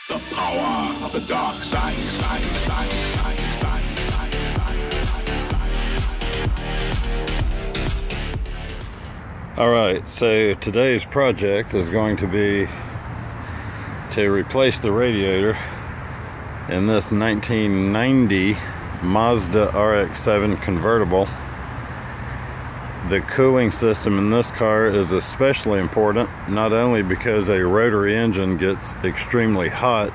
The power of the dark side. Alright, so today's project is going to be to replace the radiator in this 1990 Mazda RX7 Convertible. The cooling system in this car is especially important, not only because a rotary engine gets extremely hot,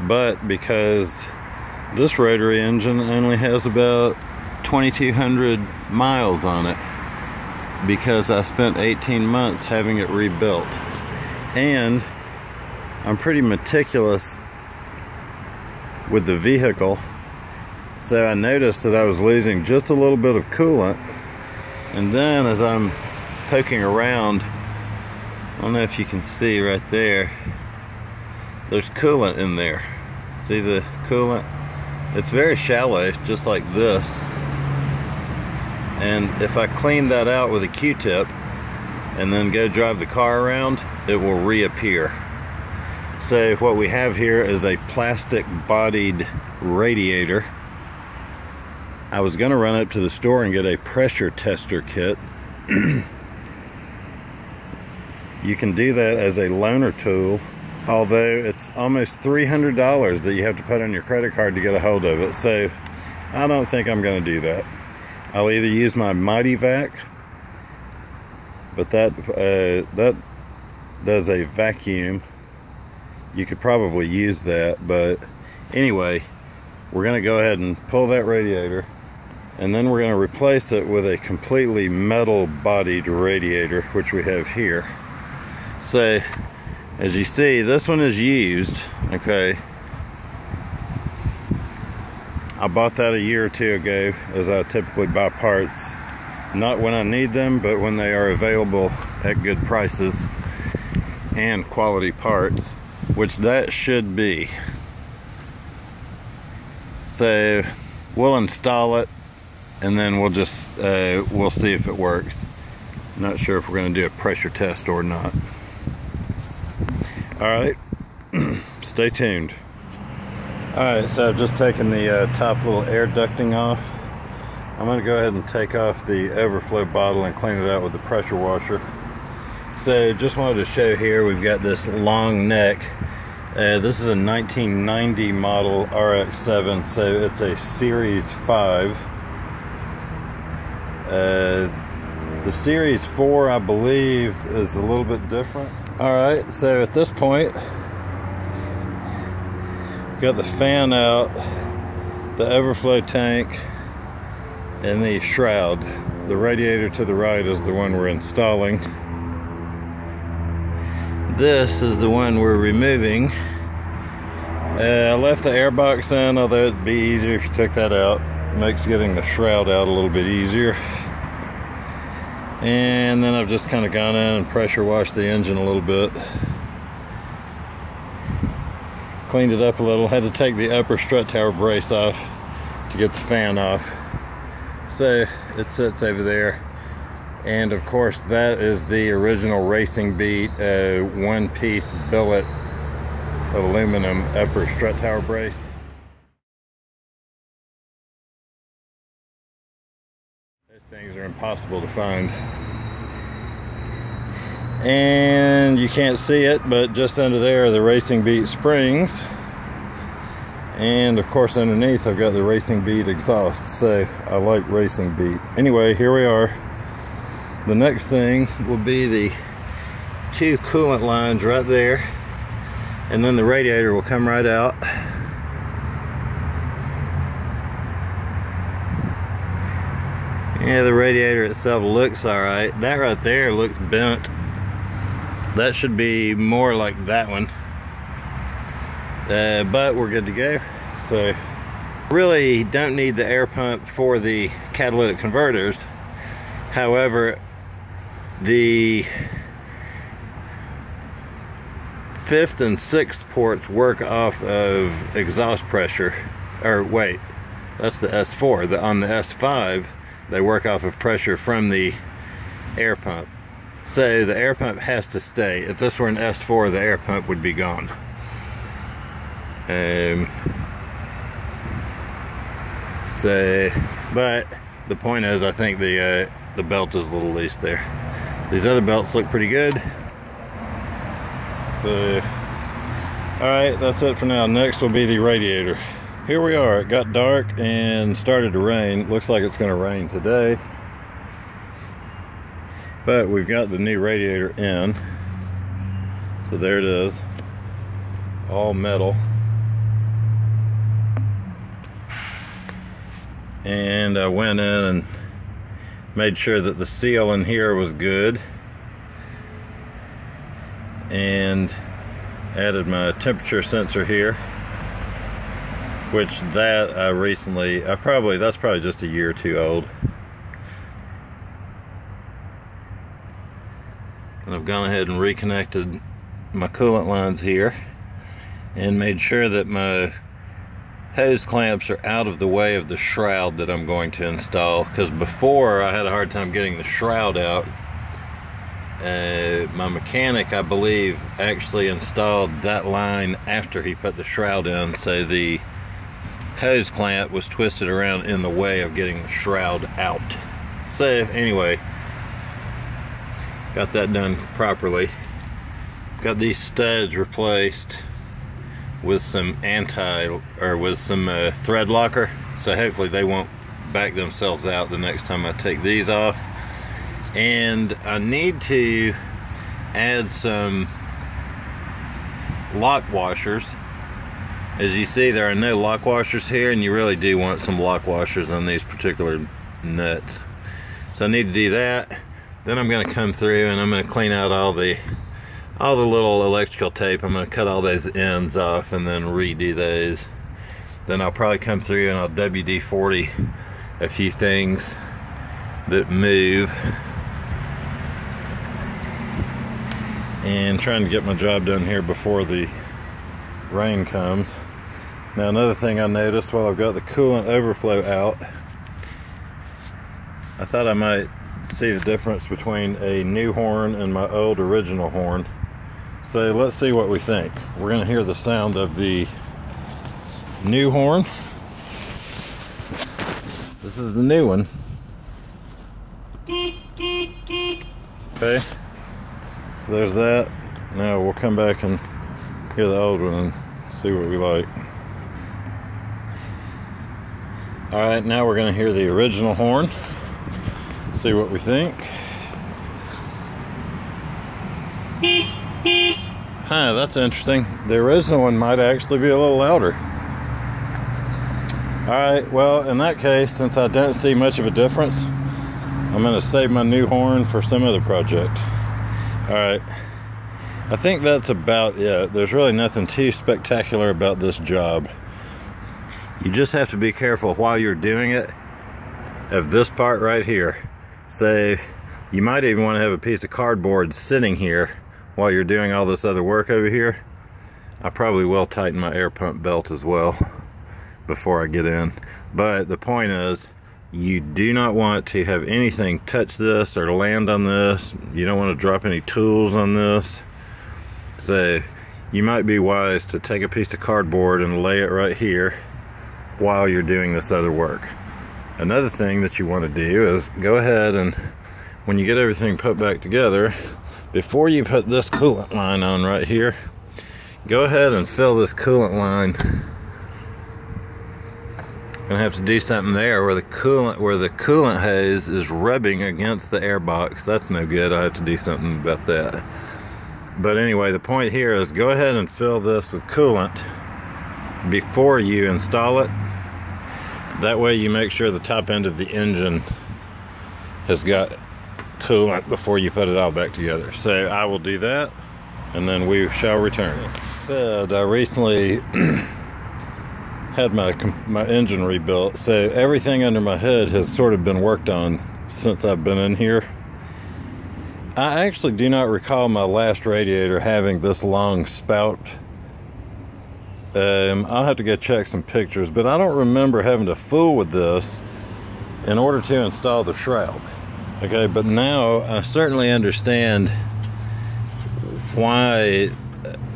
but because this rotary engine only has about 2,200 miles on it, because I spent 18 months having it rebuilt. And I'm pretty meticulous with the vehicle, so I noticed that I was losing just a little bit of coolant. And then as I'm poking around, I don't know if you can see right there, there's coolant in there. See the coolant? It's very shallow, just like this. And if I clean that out with a Q-tip and then go drive the car around, it will reappear. So what we have here is a plastic bodied radiator. I was gonna run up to the store and get a pressure tester kit. You can do that as a loaner tool, although it's almost $300 that you have to put on your credit card to get a hold of it. So I don't think I'm gonna do that. I'll either use my Mighty Vac, but that does a vacuum. You could probably use that, but anyway, we're gonna go ahead and pull that radiator, and then we're going to replace it with a completely metal bodied radiator, which we have here. So as you see, this one is used. Okay, I bought that a year or two ago, as I typically buy parts not when I need them, but when they are available at good prices and quality parts, which that should be. So we'll install it, and then we'll just we'll see if it works. Not sure if we're going to do a pressure test or not. All right, stay tuned. All right, so I've just taken the top little air ducting off. I'm going to go ahead and take off the overflow bottle and clean it out with the pressure washer. So just wanted to show here, we've got this long neck. This is a 1990 model RX7, so it's a Series 5. The Series 4, I believe, is a little bit different. Alright, so at this point, got the fan out, the overflow tank, and the shroud. The radiator to the right is the one we're installing. This is the one we're removing. I left the airbox in, although it'd be easier if you took that out. It makes getting the shroud out a little bit easier. And then I've just kind of gone in and pressure washed the engine a little bit. Cleaned it up a little. Had to take the upper strut tower brace off to get the fan off. So it sits over there. And of course, that is the original Racing Beat one-piece billet aluminum upper strut tower brace. Those things are impossible to find. And you can't see it, but just under there are the Racing Beat springs. And of course, underneath I've got the Racing Beat exhaust. So I like Racing Beat. Anyway, here we are. The next thing will be the two coolant lines right there, and then the radiator will come right out. Yeah, the radiator itself looks alright. That right there looks bent. That should be more like that one. But we're good to go. So really don't need the air pump for the catalytic converters. However, the 5th and 6th ports work off of exhaust pressure. Or wait, that's the S4. On the S5, they work off of pressure from the air pump. So the air pump has to stay. If this were an S4, the air pump would be gone. But the point is, I think the belt is a little loose there. These other belts look pretty good. So, alright, that's it for now. Next will be the radiator. Here we are. It got dark and started to rain. Looks like it's going to rain today. But we've got the new radiator in. So there it is. All metal. And I went in and made sure that the seal in here was good. And added my temperature sensor here. Which that that's probably just a year or two old. And I've gone ahead and reconnected my coolant lines here and made sure that my hose clamps are out of the way of the shroud that I'm going to install, because before I had a hard time getting the shroud out. My mechanic, I believe, actually installed that line after he put the shroud in, so the hose clamp was twisted around in the way of getting the shroud out. So anyway, got that done properly. Got these studs replaced with some thread locker, so hopefully they won't back themselves out the next time I take these off. And I need to add some lock washers. As you see, there are no lock washers here, and you really do want some lock washers on these particular nuts. So I need to do that. Then I'm going to come through and I'm going to clean out all the little electrical tape. I'm going to cut all those ends off and then redo those. Then I'll probably come through and I'll WD-40 a few things that move, and trying to get my job done here before the rain comes. Now, another thing I noticed while I've got the coolant overflow out, I thought I might see the difference between a new horn and my old original horn. So let's see what we think. We're going to hear the sound of the new horn. This is the new one. Okay, so there's that. Now we'll come back and hear the old one and see what we like. Alright, now we're going to hear the original horn. See what we think. Huh, that's interesting. The original one might actually be a little louder. Alright, well, in that case, since I don't see much of a difference, I'm going to save my new horn for some other project. Alright, I think that's about it. There's really nothing too spectacular about this job. You just have to be careful while you're doing it of this part right here. So you might even want to have a piece of cardboard sitting here while you're doing all this other work over here. I probably will tighten my air pump belt as well before I get in. But the point is, you do not want to have anything touch this or land on this. You don't want to drop any tools on this. So you might be wise to take a piece of cardboard and lay it right here while you're doing this other work. Another thing that you want to do is go ahead and, when you get everything put back together, before you put this coolant line on right here, go ahead and fill this coolant line. Gonna have to do something there where the coolant hose is rubbing against the air box. That's no good. I have to do something about that. But anyway, the point here is go ahead and fill this with coolant before you install it. That way you make sure the top end of the engine has got coolant before you put it all back together. So I will do that, and then we shall return. As said, I recently had my engine rebuilt, so everything under my hood has sort of been worked on since I've been in here. I actually do not recall my last radiator having this long spout. I'll have to go check some pictures, but I don't remember having to fool with this in order to install the shroud. Okay, but now I certainly understand why.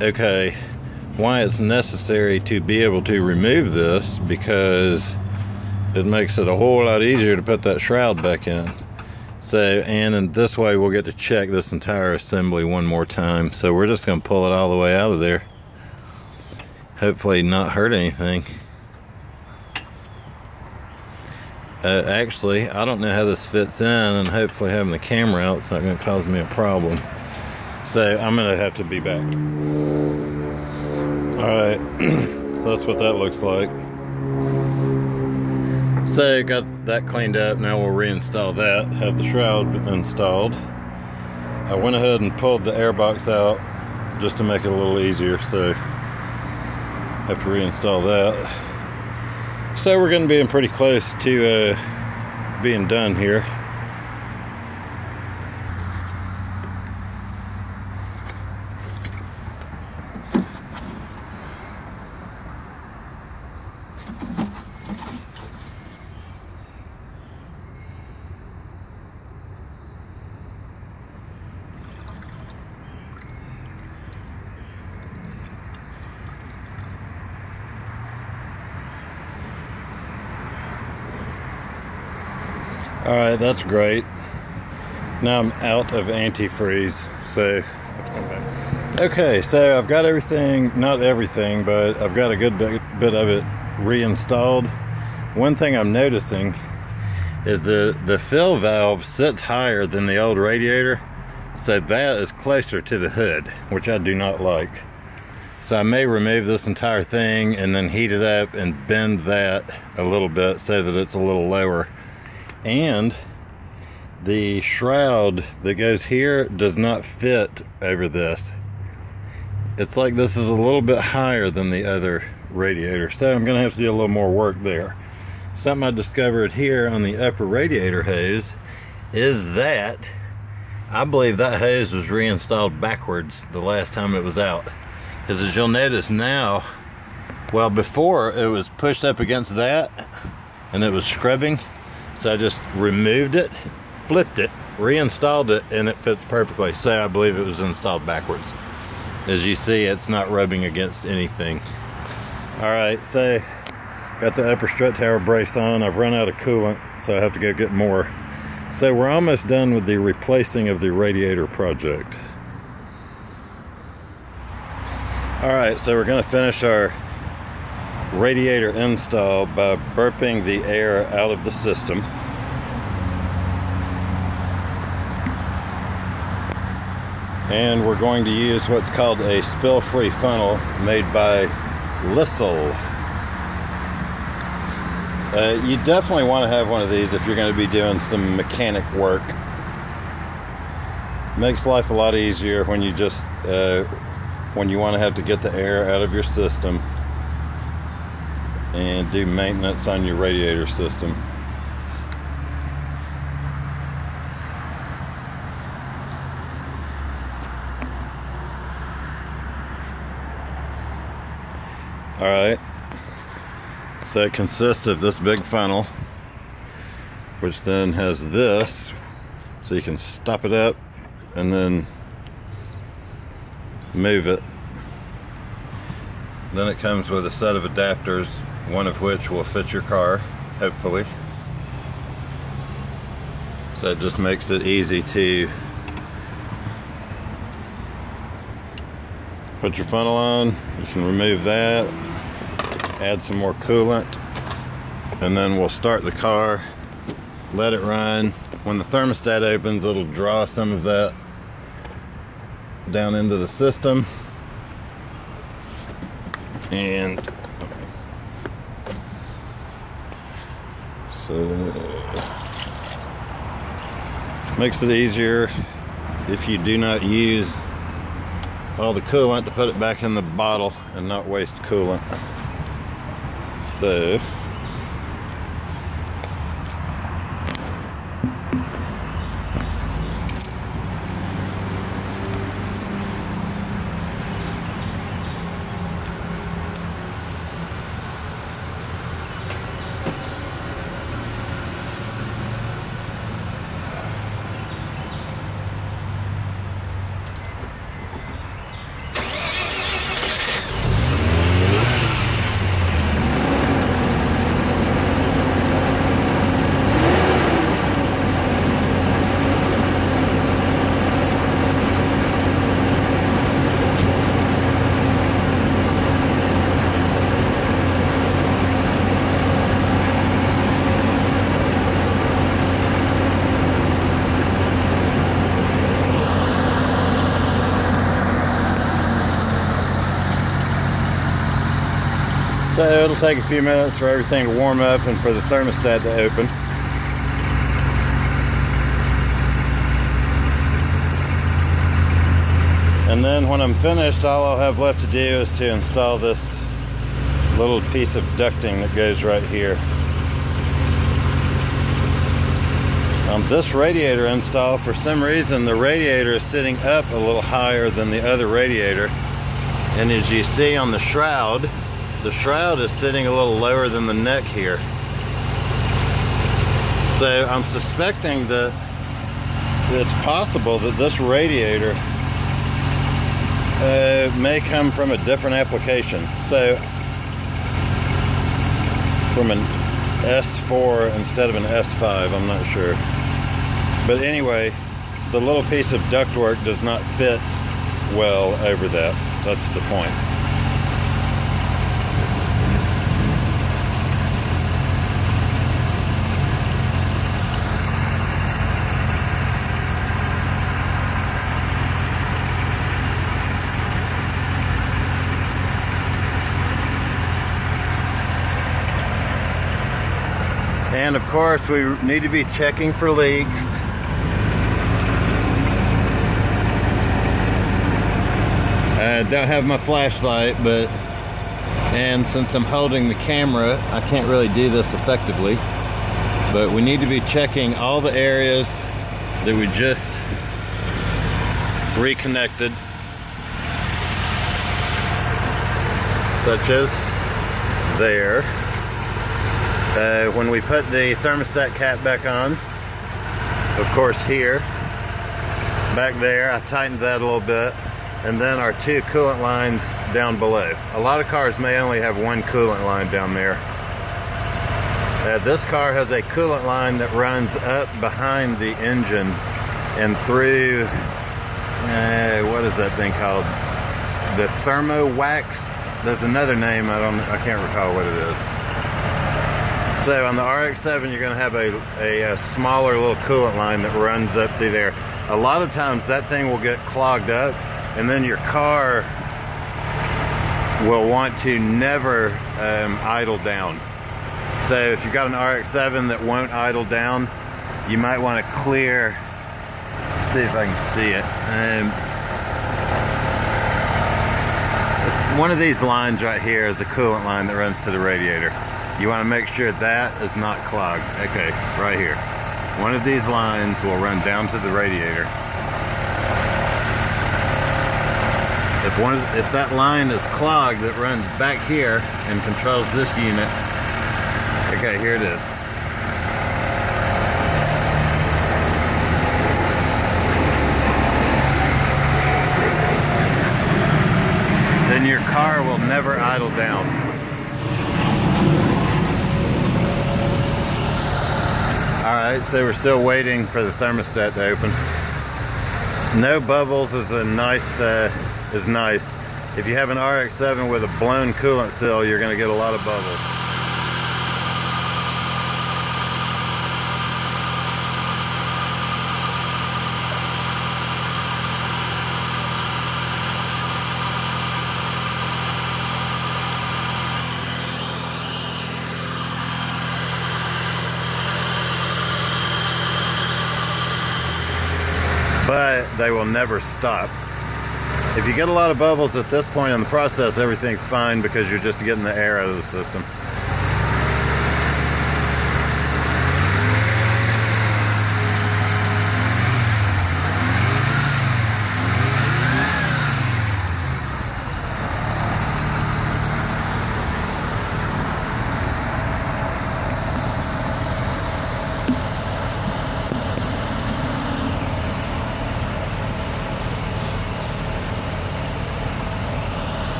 Okay, why it's necessary to be able to remove this, because it makes it a whole lot easier to put that shroud back in. So, and in this way we'll get to check this entire assembly one more time. So we're just going to pull it all the way out of there. Hopefully not hurt anything. Actually, I don't know how this fits in, and hopefully having the camera out it's not going to cause me a problem. So I'm going to have to be back. Alright, so that's what that looks like. So got that cleaned up. Now we'll reinstall that, have the shroud installed. I went ahead and pulled the air box out just to make it a little easier, so have to reinstall that. So we're going to be pretty close to being done here. Alright, that's great. Now I'm out of antifreeze, so okay, so I've got everything, not everything, but I've got a good bit of it reinstalled. One thing I'm noticing is the fill valve sits higher than the old radiator, so that is closer to the hood, which I do not like. So I may remove this entire thing and then heat it up and bend that a little bit so that it's a little lower. And the shroud that goes here does not fit over this. It's like this is a little bit higher than the other radiator, so I'm gonna have to do a little more work there. Something I discovered here on the upper radiator hose is that I believe that hose was reinstalled backwards the last time it was out, because as you'll notice now, well, before it was pushed up against that and it was scrubbing. So I just removed it, flipped it, reinstalled it, and it fits perfectly. So I believe it was installed backwards. As you see, it's not rubbing against anything. Alright, so got the upper strut tower brace on. I've run out of coolant, so I have to go get more. So we're almost done with the replacing of the radiator project. Alright, so we're going to finish our radiator install by burping the air out of the system. And we're going to use what's called a spill-free funnel made by Lisle. You definitely want to have one of these if you're going to be doing some mechanic work. Makes life a lot easier when you just when you want to have to get the air out of your system and do maintenance on your radiator system. Alright, so it consists of this big funnel, which then has this, so you can stop it up and then move it. Then it comes with a set of adapters, one of which will fit your car, hopefully. So it just makes it easy to put your funnel on. You can remove that, add some more coolant, and then we'll start the car, let it run. When the thermostat opens, it'll draw some of that down into the system, and so makes it easier if you do not use all the coolant to put it back in the bottle and not waste coolant. So So it'll take a few minutes for everything to warm up and for the thermostat to open. And then when I'm finished, all I'll have left to do is to install this little piece of ducting that goes right here. This radiator install, for some reason the radiator is sitting up a little higher than the other radiator, and as you see on the shroud is sitting a little lower than the neck here. So I'm suspecting that it's possible that this radiator may come from a different application. So from an S4 instead of an S5, I'm not sure. But anyway, the little piece of ductwork does not fit well over that. That's the point. And of course, we need to be checking for leaks. I don't have my flashlight, and since I'm holding the camera, I can't really do this effectively. But we need to be checking all the areas that we just reconnected, such as there. When we put the thermostat cap back on, of course here, back there, I tightened that a little bit, and then our two coolant lines down below. A lot of cars may only have one coolant line down there. This car has a coolant line that runs up behind the engine and through, what is that thing called? The thermo wax? There's another name, I can't recall what it is. So on the RX7, you're going to have a smaller little coolant line that runs up through there. A lot of times that thing will get clogged up, and then your car will want to never idle down. So if you've got an RX7 that won't idle down, you might want to clear, see if I can see it. It's one of these lines right here is a coolant line that runs to the radiator. You want to make sure that is not clogged. Okay, right here. One of these lines will run down to the radiator. If that line is clogged, that runs back here and controls this unit. Okay, here it is. Then your car will never idle down. Alright, so we're still waiting for the thermostat to open. No bubbles is nice. If you have an RX7 with a blown coolant seal, you're going to get a lot of bubbles. But they will never stop. If you get a lot of bubbles at this point in the process, everything's fine because you're just getting the air out of the system.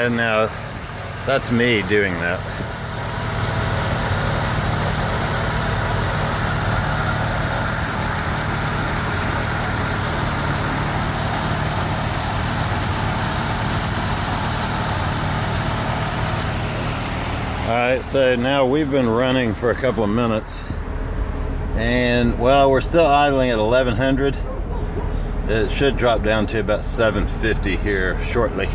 Now, that's me doing that. Alright, so now we've been running for a couple of minutes, and well, we're still idling at 1100. It should drop down to about 750 here shortly.